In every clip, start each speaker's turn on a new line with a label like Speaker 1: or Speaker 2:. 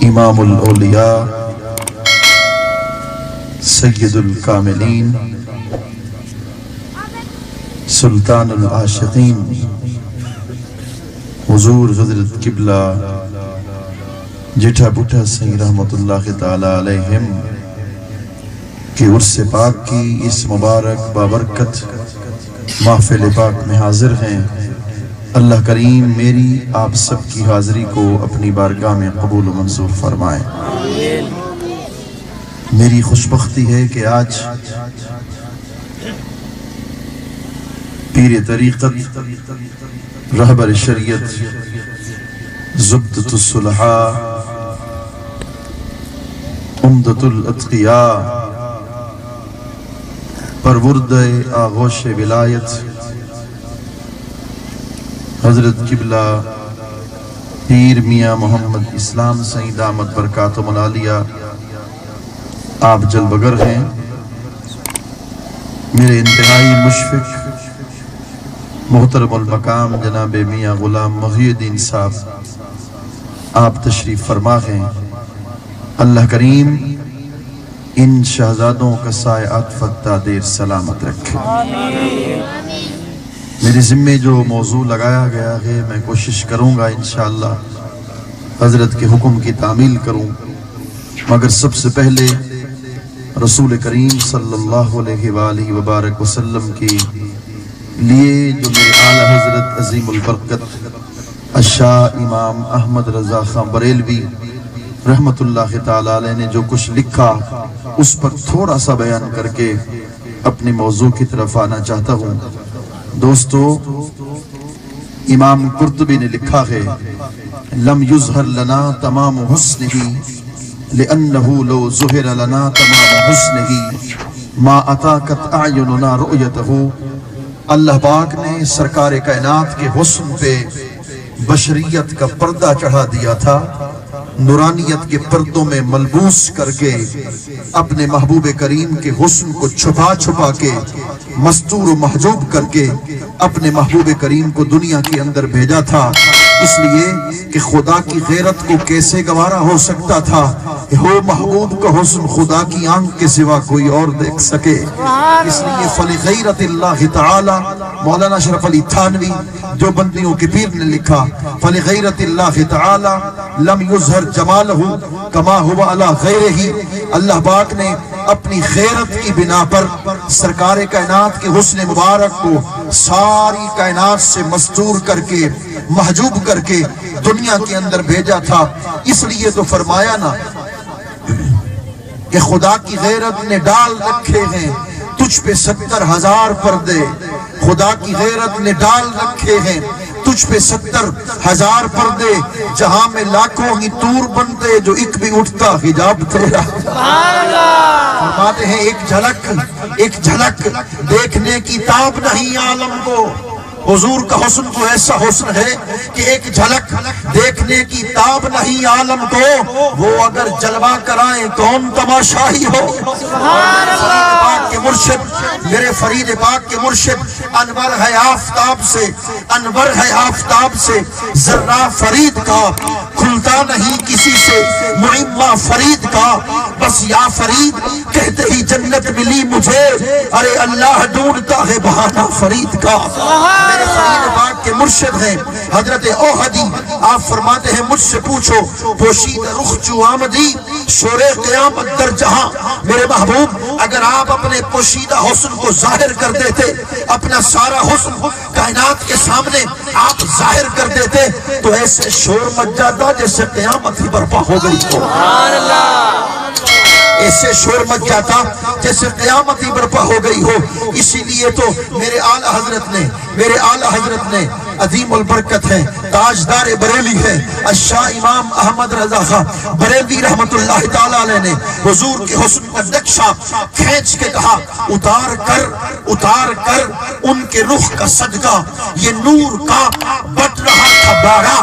Speaker 1: امام الاولیاء سید الکاملین سلطان العاشقین حضور حضرت قبلہ جٹھا بٹھا سنگ رحمت اللہ تعالی علیہم کہ عرس پاک کی اس مبارک بابرکت محفل پاک میں حاضر ہیں۔ اللہ کریم میری آپ سب کی حاضری کو اپنی بارگاہ میں قبول و منظور فرمائے۔ میری خوشبختی ہے کہ آج پیر طریقت رہبر شریعت زبدۃ الصلحاء عمدۃ الاتقیاء پرورد آغوش ولایت حضرت قبلہ پیر میاں محمد اسلام سعید دامت برکاتہم العالیہ آپ جلوگر ہیں۔ میرے انتہائی مشفق محترم المقام جناب میاں غلام محی الدین صاحب آپ تشریف فرما ہیں۔ اللہ کریم ان شہزادوں کا سایہ عطفت تا دیر سلامت رکھے۔ میرے ذمہ جو موضوع لگایا گیا ہے میں کوشش کروں گا انشاءاللہ حضرت کے حکم کی تعمیل کروں، مگر سب سے پہلے رسول کریم صلی اللہ علیہ وآلہ وبارک وسلم کی لیے جو میرے اعلیٰ حضرت عظیم البرکت الشاہ امام احمد رضا خان بریلوی رحمت اللہ تعالی علیہ نے جو کچھ لکھا اس پر تھوڑا سا بیان کر کے اپنے موضوع کی طرف آنا چاہتا ہوں۔ دوستو، امام قرطبی نے لکھا ہے لم یظہر لنا تمام حسنہ لأنہ لو ظہر لنا تمام حسنہ ما اطاقت اعیننا رؤیتہ۔ اللہ پاک نے سرکار کائنات کے حسن پہ بشریت کا پردہ چڑھا دیا تھا، نورانیت کے پردوں میں ملبوس کر کے اپنے محبوب کریم کے حسن کو چھپا چھپا کے مستور و محجوب کر کے اپنے محبوب کریم کو دنیا کے اندر بھیجا تھا، اس لیے کہ خدا کی غیرت کو کیسے گوارا ہو سکتا تھا ہو محبوب کا حسن خدا کی آنکھ کے سوا کوئی اور دیکھ سکے۔ اس لیے فلغیرت اللہ تعالی مولانا اشرف علی تھانوی جو بندیوں کے پیر نے لکھا فلغیرت اللہ تعالی لم یظہر جمالہ کما ہوا علی غیرہ۔ اللہ پاک نے اپنی غیرت کی بنا پر سرکار کائنات کے حسن مبارک کو ساری کائنات سے مستور کر کے محجوب کر کے دنیا کے اندر بھیجا تھا۔ اس لیے تو فرمایا نا کہ خدا کی غیرت نے ڈال رکھے ہیں تجھ پہ 70,000 پردے، خدا کی غیرت نے ڈال رکھے ہیں تجھ پہ 70,000 پردے، جہاں میں لاکھوں ہی طور بنتے جو ایک بھی اٹھتا حجاب تیرا۔ فرماتے ہیں ایک جھلک دیکھنے کی تاب نہیں عالم کو۔ حضور کا حسن تو ایسا حسن ہے کہ ایک جھلک دیکھنے کی تاب نہیں عالم کو، وہ اگر جلوہ کرائیں کون تماشائی ہو۔ پاک کے مرشد میرے فرید پاک کے مرشد انور ہے آفتاب سے، انور ہے آفتاب سے، ذرہ فرید کا کھلتا نہیں کسی سے، معمہ فرید کا بس یا فرید کہتے ہی جنت ملی مجھے، ارے اللہ ڈھونڈتا ہے بہانہ فرید کا۔ میرے فرید پاک کے مرشد ہیں حضرت اوہدی، آپ فرماتے ہیں مجھ سے پوچھو پوشید رخ جو آمدی شور قیامت در جہاں۔ میرے محبوب اگر آپ اپنے پوشیدہ حسن کو ظاہر کر دیتے، اپنا سارا حسن کائنات کے سامنے آپ ظاہر کر دیتے تو ایسے شور مچ جاتا جیسے قیامت ہی برپا ہو گئی ہو۔ ایسے شور مچ جاتا جیسے قیامت ہی برپا ہو گئی ہو۔ اسی لیے تو میرے اعلیٰ حضرت نے عظیم البرکت ہے، تاجدار بریلی ہے، الشاہ امام احمد رضا خان بریلوی رحمت اللہ تعالی علیہ نے حضور کے حسن کا نقشہ کھینچ کے کہا اتار کر ان کے رخ کا صدقہ یہ نور کا بٹ رہا تھا بارہ،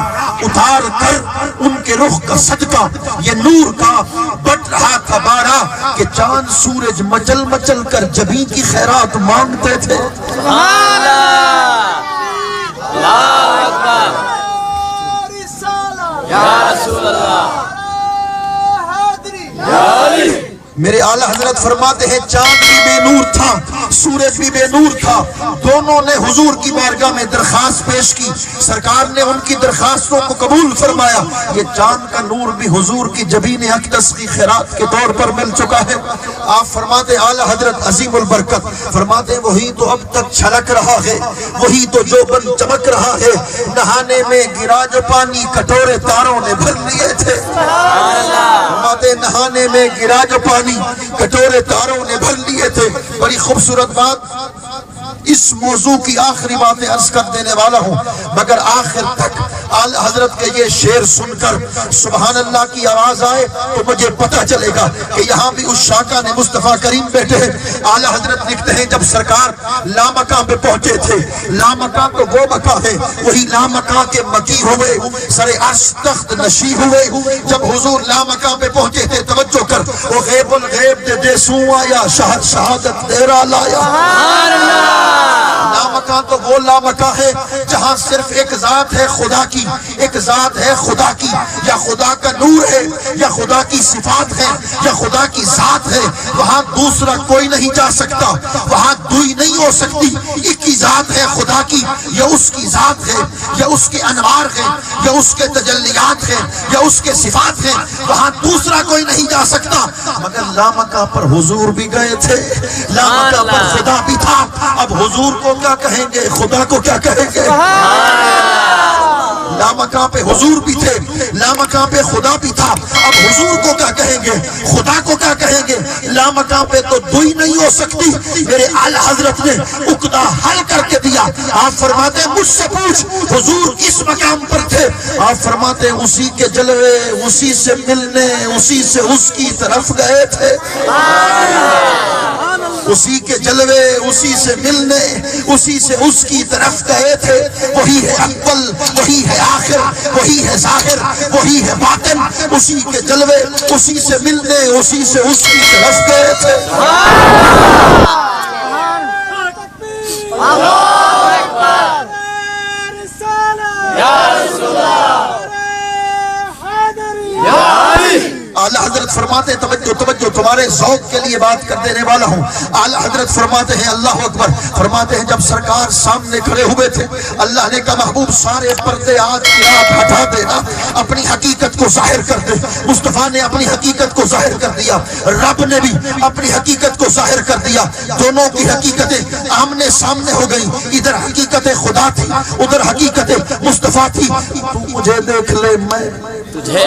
Speaker 1: اتار کر ان کے رخ کا صدقہ یہ نور کا بٹ رہا تھا بارہ، کہ چاند سورج مچل مچل کر جبیں کی خیرات مانگتے تھے۔ میرے اعلیٰ حضرت فرماتے ہیں چاند بھی بے نور تھا، سورج بھی بے نور تھا، دونوں نے حضور کی بارگاہ میں درخواست پیش کی، سرکار نے ان کی درخواستوں کو قبول فرمایا۔ یہ چاند کا نور بھی حضور کی جبین اقدس کی خیرات کے طور پر مل چکا ہے۔ آپ فرماتے اعلیٰ حضرت عظیم البرکت فرماتے ہیں وہی تو اب تک چھلک رہا ہے، وہی تو جو بن چمک رہا ہے، نہانے میں گرا جو پانی کٹورے تاروں نے بھر لیے تھے۔ فرماتے ہیں نہانے میں گرا جو پانی کٹورے تاروں نے بھر لیے تھے۔ بڑی خوبصورت بات، اس موضوع کی آخری باتیں عرض کر دینے والا ہوں، مگر آخر تک اعلیٰ حضرت کے یہ شعر سن کر سبحان اللہ کی آواز آئے تو مجھے پتہ چلے گا کہ یہاں بھی اس شاکہ نے مصطفیٰ کریم بیٹھے ہیں۔ اعلیٰ حضرت لکھتے ہیں جب سرکار لامکہ پہ پہنچے تھے، لامکہ تو وہ مکہ ہے، وہی لامکہ کے مکی ہوئے، سر عرش تخت نشی ہوئے۔ جب حضور لامکہ پہ پہنچے تھے توجہ کر، وہ غیب الغیب دے دے سوں آیا، شہادت دیرا لایا۔ لامکہ تو وہ لامکہ ہے جہاں صرف ایک ذات ہے خدا کی، ایک ذات ہے خدا کی، یا خدا کا نور ہے، یا خدا کی صفات ہے، یا خدا کی ذات ہے۔ وہاں دوسرا کوئی نہیں جا سکتا، وہاں دوئی نہیں ہو سکتی۔ ایک ہی ذات ہے خدا کی، یا اس کی ذات ہے، یا اس کے انوار ہے، یا اس کے تجلیات ہیں، یا اس کے صفات ہیں، وہاں دوسرا کوئی نہیں جا سکتا۔ مگر لامکہ پر حضور بھی گئے تھے، لامکہ پر خدا بھی تھا۔ اب حضور کو کیا کہیں گے، خدا کو کیا کہیں گے؟ لامکہ پہ حضور بھی تھے، لامکہ پہ خدا بھی تھا، اب حضور کو کیا کہیں گے، خدا کو کیا کہیں گے؟ لامکہ پہ تو دوئی نہیں ہو سکتی۔ میرے اعلیٰ حضرت نے عقدہ حل کر کے دیا۔ آپ فرماتے ہیں مجھ سے پوچھ حضور کس مقام پر تھے؟ آپ فرماتے ہیں اسی کے جلوے، اسی سے ملنے، اسی سے اس کی طرف گئے تھے۔ اسی کے جلوے، اسی سے ملنے، اسی سے اس کی طرف گئے تھے۔ وہی ہے اول، وہی ہے آخر، وہی ہے ظاہر، وہی ہے باطن۔ اسی کے جلوے، اسی سے ملنے، اسی سے اس کی طرف گئے تھے۔ اعلیٰ حضرت فرماتے ہیں توجہ تمہارے ذوق کے لیے بات کر دینے والا ہوں۔ اعلیٰ حضرت فرماتے ہیں اللہ اکبر، فرماتے ہیں جب سرکار سامنے کھڑے ہوئے تھے اللہ نے کہا محبوب سارے پردے آج کی رات ہٹا دینا، اپنی حقیقت کو ظاہر کر دے۔ مصطفیٰ نے اپنی حقیقت کو ظاہر کر دیا، رب نے بھی اپنی حقیقت کو ظاہر کر دیا۔ دونوں کی حقیقتیں آمنے سامنے ہو گئی، ادھر حقیقت خدا تھی، ادھر حقیقت مصطفیٰ تھی۔ تو مجھے دیکھ لے، میں تجھے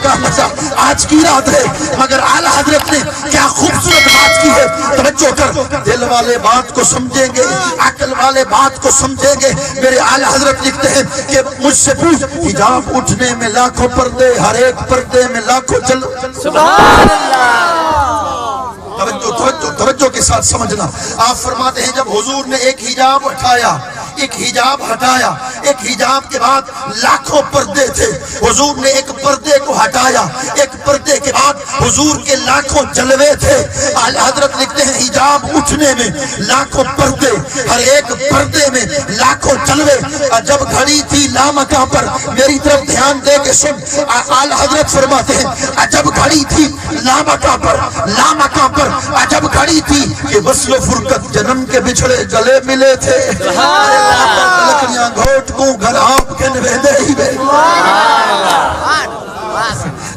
Speaker 1: کا مزہ آج کی رات ہے، مگر اعلیٰ حضرت نے کیا خوبصورت بات کی ہے۔ توجہ کر، دل والے بات کو سمجھیں گے، عقل والے بات کو سمجھیں گے۔ میرے اعلیٰ حضرت لکھتے ہیں کہ مجھ سے پوچھ حجاب اٹھنے میں لاکھوں پردے، ہر ایک پردے میں لاکھوں چل۔ سبحان اللہ، توجہ کے ساتھ سمجھنا۔ آپ فرماتے ہیں جب حضور نے ایک حجاب اٹھایا، ایک حجاب ہٹایا، ایک حجاب کے بعد لاکھوں پردے تھے، حضور نے ایک پردے کو ہٹایا، ایک پردے کے بعد حضور کے لاکھوں جلوے تھے۔ اعلیٰ حضرت لکھتے ہیں حجاب اٹھنے میں لاکھوں پردے، ہر ایک پردے میں لاکھوں جلوے۔ جب گھڑی تھی لامکہ پر، میری طرف دھیان دے کے سن، اعلیٰ حضرت فرماتے ہیں جب گھڑی تھی لامکہ پر، لامکہ پر جب گھڑی تھی کہ وصل و فرقت جنم کے بچھڑے گلے ملے تھے، لکڑیاں گھوٹ کو گھر آپ کے نویدے ہی بے۔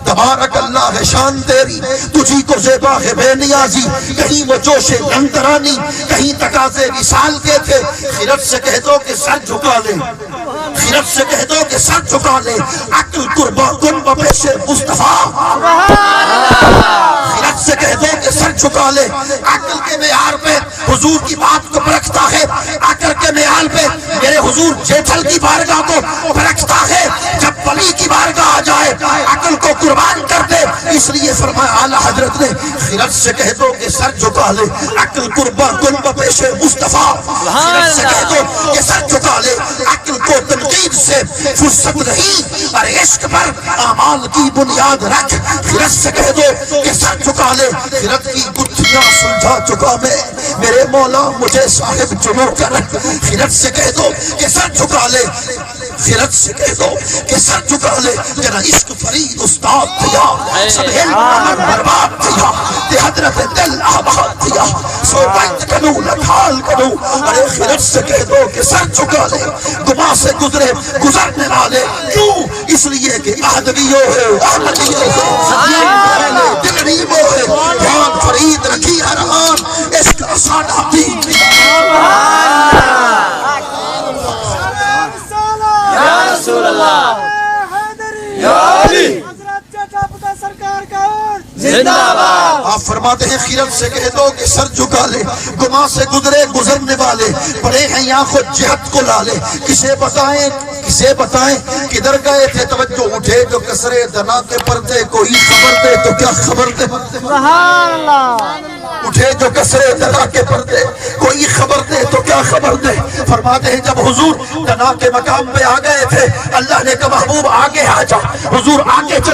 Speaker 1: تبارک اللہ ہے شان تیری، تجھی کو زیبا ہے بے نیازی، کہیں وہ جوش لنگرانی، کہیں تقاضے وصال کے تھے۔ خیرت سے کہہ دو کہ سر جھکا لے، خیرت سے کہہ دو کہ سر جھکا لے، عقل قربا کن بپیش مصطفیٰ۔ خیرت سے کہہ دو کہ سر جھکا لے، عقل کے معیار پہ حضور کی بات کو پرکھتا ہے، عقل کے معیار پہ میرے حضور جیٹھل کی بارگاہ کو پرکھتا ہے۔ جب ولی کی بارگاہ آ جائے عقل کو قربان کر دے، اس لیے فرمایا اعلیٰ حضرت نے خیرت سے کہہ دو کہ سر جھکا لے، عقل قربان کن بپیش مصطفیٰ۔ خیرت سے کہہ دو کہ سر جھکا لے، عقل کو تنقید سے فرصت نہیں، اور عشق پر اعمال کی بنیاد رکھ۔ خیرت سے کہہ دو کہ سر جھکا لے، خیرت کی گتھیاں سلجھا چکا میں، میرے مولا مجھے صاحب چنو کر۔ خیرت سے کہہ دو کہ سر جھکا لے، خرد سے کہہ دو کہ سر جھکا لے تیرا عشق فرید استاد دیا سب علم عمل برباد دیا تے حضرت دل آباد دیا سو بیت کنو لکھال کنو ارے خرد سے کہہ دو کہ سر جھکا لے گما سے گزرے گزرنے والے کیوں اس لیے کہ احدویوں ہے احمدیوں ہے دلریبوں ہے دھیان فرید رکھی ہر آن عشق ساڈا دین
Speaker 2: یا رسول اللہ یا علی
Speaker 3: سرکار کا
Speaker 2: زندہ باد
Speaker 1: آپ فرماتے ہیں خیرت سے کہہ دو کہ سر جھکا لے گما سے گزرے گزرنے والے پڑے ہیں یہاں خود جہت کو لالے کسے بتائیں کدھر گئے تھے توجہ اٹھے جو کسرے دنا کے پردے کوئی خبر دے تو کیا خبر دے
Speaker 3: سبحان اللہ
Speaker 1: اٹھے جو کسرے دنا کے پردے کوئی خبر دے تو کیا خبر دے فرماتے ہیں جب حضور دنا کے مقام پہ آ گئے تھے اللہ نے کہا محبوب آگے آ جا حضور آگے چل